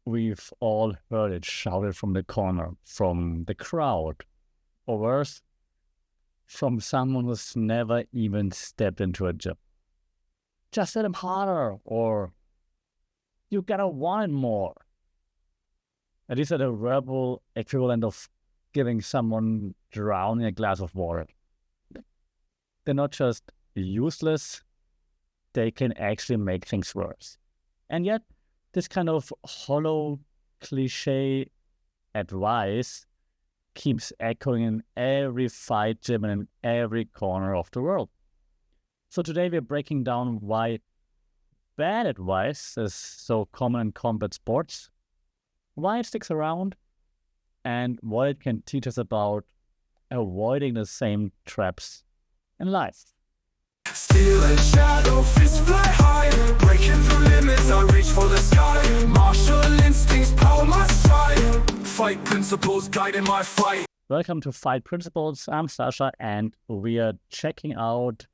We've all heard it shouted from the corner, from the crowd, or worse, from someone who's never even stepped into a gym. Just hit him harder, or you gotta want it more. And these are the verbal equivalent of giving someone drowning a glass of water. They're not just useless, they can actually make things worse. And yet, this kind of hollow cliche advice keeps echoing in every fight gym and in every corner of the world. So today we're breaking down why bad advice is so common in combat sports, why it sticks around, and what it can teach us about avoiding the same traps in life. Steel and shadow, fists fly high, breaking through limits, I reach for the sky. Martial instincts power my stride, fight principles guiding my fight. Welcome to Fight Principles. I'm Sasha, and we are checking out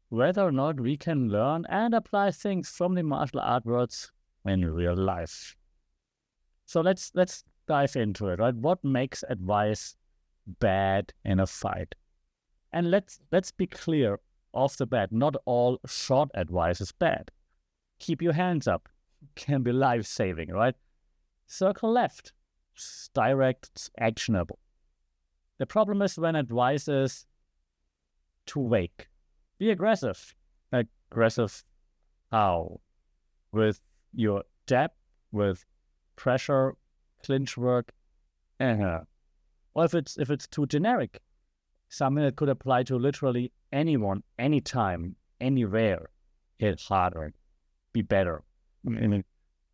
whether or not we can learn and apply things from the martial art worlds in real life. So let's dive into it, right? What makes advice bad in a fight? And let's be clear off the bat, not all short advice is bad. Keep your hands up can be life-saving, right? Circle left, it's direct, it's actionable. The problem is when advice is too vague. Be aggressive. Aggressive how? With your jab, with pressure, clinch work, or if it's too generic, something that could apply to literally anyone, anytime, anywhere. Hit harder, be better.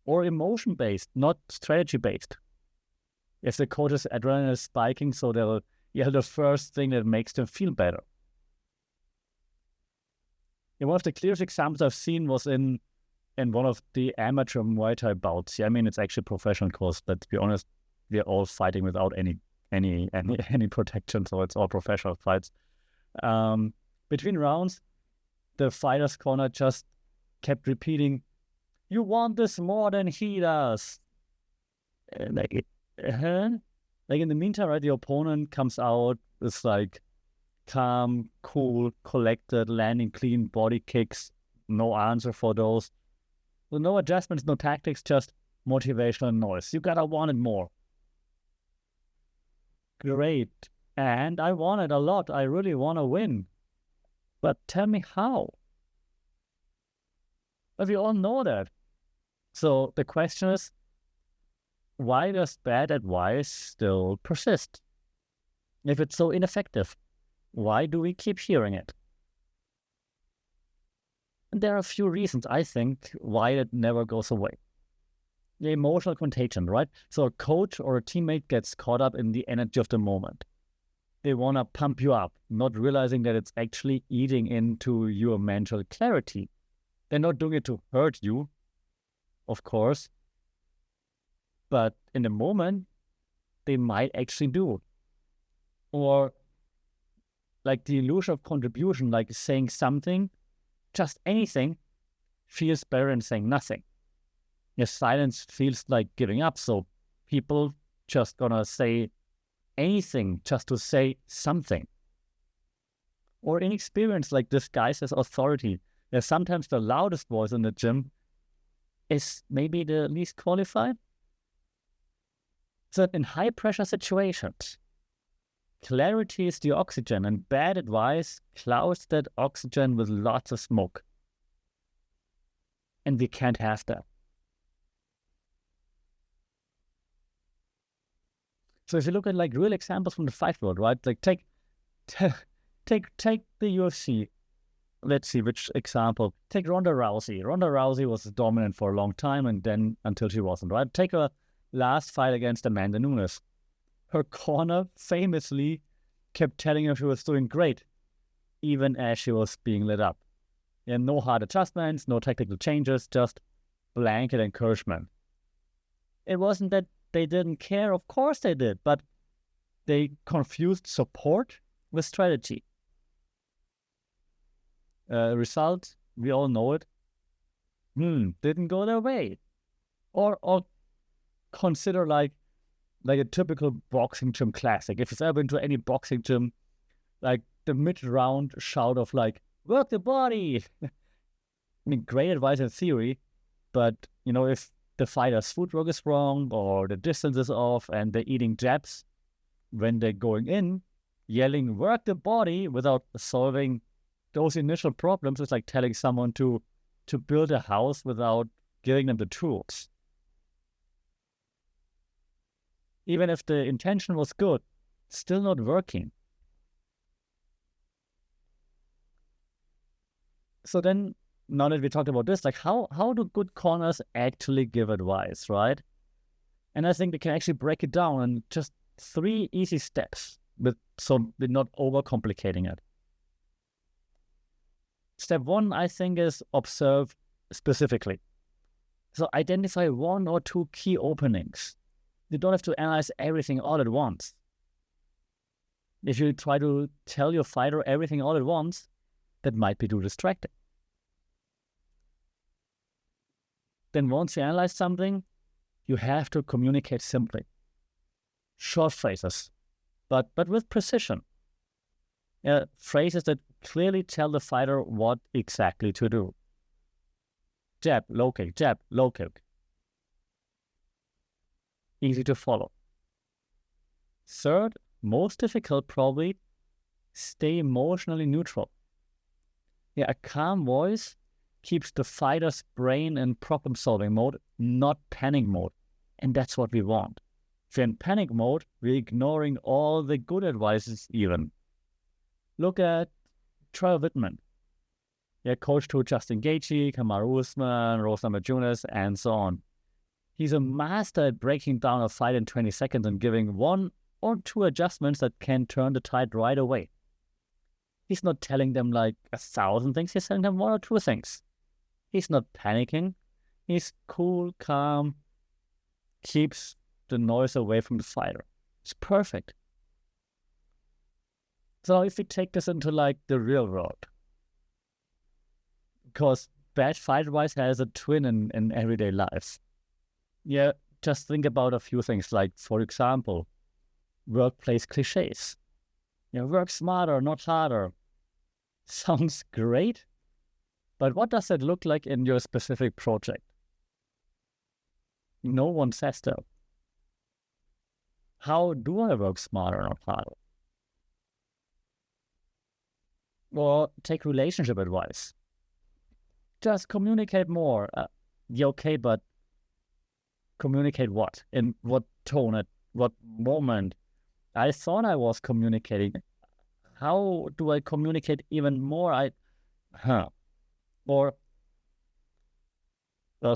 Or emotion-based, not strategy-based. If the coach's adrenaline is spiking, so they'll yell the first thing that makes them feel better. And one of the clearest examples I've seen was in one of the amateur Muay Thai bouts. Yeah, I mean, it's actually a professional course, but to be honest, we're all fighting without any protection, so it's all professional fights. Between rounds, the fighter's corner just kept repeating, "You want this more than he does." Like in the meantime, right, the opponent comes out with like calm, cool, collected, landing clean body kicks, no answer for those. So no adjustments, no tactics, just motivational noise. You gotta want it more. Great. And I want it a lot. I really want to win. But tell me how. But we all know that. So the question is, why does bad advice still persist? If it's so ineffective, why do we keep hearing it? And there are a few reasons, I think, why it never goes away. The emotional contagion, right? So a coach or a teammate gets caught up in the energy of the moment. They want to pump you up, not realizing that it's actually eating into your mental clarity. They're not doing it to hurt you, of course, but in the moment, they might actually do. Or like the illusion of contribution, like saying something, just anything, feels better than saying nothing. Your silence feels like giving up, so people just gonna say anything just to say something. Or inexperience, like disguised as authority. There's sometimes the loudest voice in the gym is maybe the least qualified. So in high pressure situations, clarity is the oxygen, and bad advice clouds that oxygen with lots of smoke. And we can't have that. So if you look at like real examples from the fight world, right? Like take the UFC. Let's see which example. Take Ronda Rousey. Ronda Rousey was dominant for a long time, and then until she wasn't, right? Take her last fight against Amanda Nunes. Her corner famously kept telling her she was doing great, even as she was being lit up. And no hard adjustments, no technical changes, just blanket encouragement. It wasn't that they didn't care, of course they did, but they confused support with strategy. Result, we all know it. Didn't go their way. Or consider like a typical boxing gym classic. If you've ever been to any boxing gym, like the mid-round shout of like, work the body. I mean, great advice in theory, but if the fighter's footwork is wrong or the distance is off and they're eating jabs when they're going in, yelling, work the body without solving those initial problems is like telling someone to build a house without giving them the tools. Even if the intention was good, still not working. So then, now that we talked about this, like how do good corners actually give advice, right? And I think they can actually break it down in just 3 easy steps, so we're not overcomplicating it. Step 1, I think, is observe specifically. So identify 1 or 2 key openings. You don't have to analyze everything all at once. If you try to tell your fighter everything all at once, that might be too distracting. Then once you analyze something, you have to communicate simply. Short phrases, but with precision. Phrases that clearly tell the fighter what exactly to do. Jab, low kick, jab, low kick. Easy to follow. Third, most difficult probably, stay emotionally neutral. A calm voice keeps the fighter's brain in problem-solving mode, not panic mode. And that's what we want. If you're in panic mode, we're ignoring all the good advices even. Look at Troy Wittman. Coach to Justin Gaethje, Kamaru Usman, Rose Namajunas, and so on. He's a master at breaking down a fight in 20 seconds and giving 1 or 2 adjustments that can turn the tide right away. He's not telling them like 1,000 things, he's telling them 1 or 2 things. He's not panicking. He's cool, calm, keeps the noise away from the fighter. It's perfect. So if we take this into like the real world, because bad fight advice has a twin in everyday life. Just think about a few things like, for example, workplace cliches. Work smarter, not harder. Sounds great, but what does it look like in your specific project? No one says that. How do I work smarter, not harder? Or take relationship advice. Just communicate more. Okay, but communicate what? In what tone? At what moment? I thought I was communicating. How do I communicate even more? Or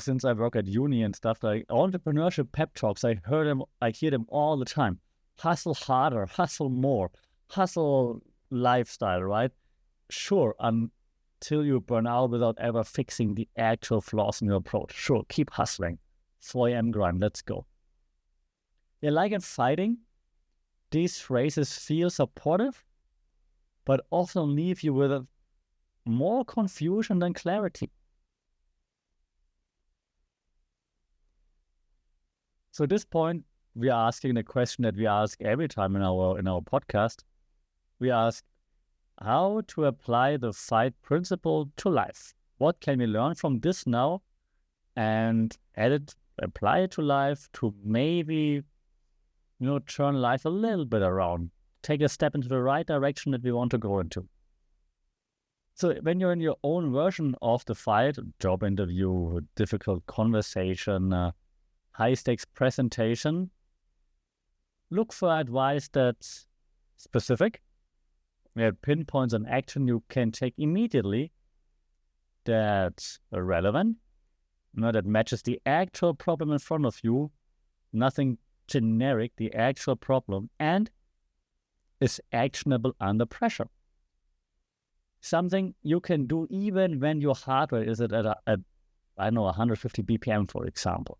since I work at uni and stuff, like entrepreneurship pep talks, I hear them all the time. Hustle harder, hustle more, hustle lifestyle, right? Sure, until you burn out without ever fixing the actual flaws in your approach. Sure, keep hustling. 4 a.m. grind, let's go. Like in fighting, these phrases feel supportive, but often leave you with more confusion than clarity. So at this point, we are asking the question that we ask every time in our podcast. We ask, how to apply the fight principle to life. What can we learn from this now and apply it to life to maybe, turn life a little bit around, take a step into the right direction that we want to go into. So when you're in your own version of the fight, job interview, difficult conversation, high-stakes presentation, look for advice that's specific. Pinpoints an action you can take immediately that's relevant, that matches the actual problem in front of you, nothing generic, the actual problem, and is actionable under pressure. Something you can do even when your heart rate is at 150 BPM, for example.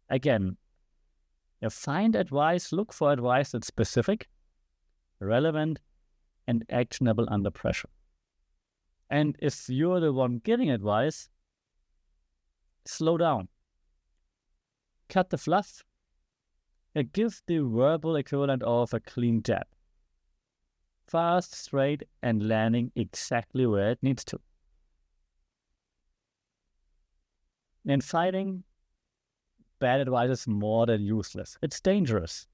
Again, find advice, look for advice that's specific, relevant, and actionable under pressure. And if you're the one giving advice, slow down. cut the fluff. It gives the verbal equivalent of a clean jab. Fast, straight, and landing exactly where it needs to. In fighting, bad advice is more than useless. It's dangerous.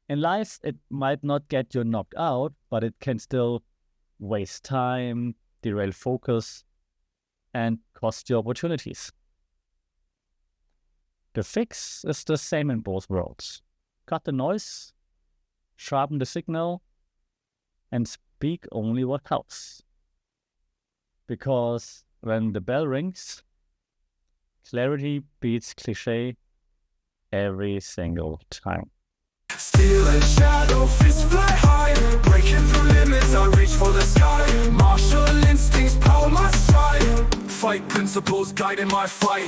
In life, it might not get you knocked out, but it can still waste time, derail focus, and cost you opportunities. The fix is the same in both worlds. Cut the noise, sharpen the signal, and speak only what counts. Because when the bell rings, clarity beats cliché every single time. Steel and shadow, fists fly high, breaking through limits, I reach for the sky. Martial instincts power my stride, fight principles guiding my fight.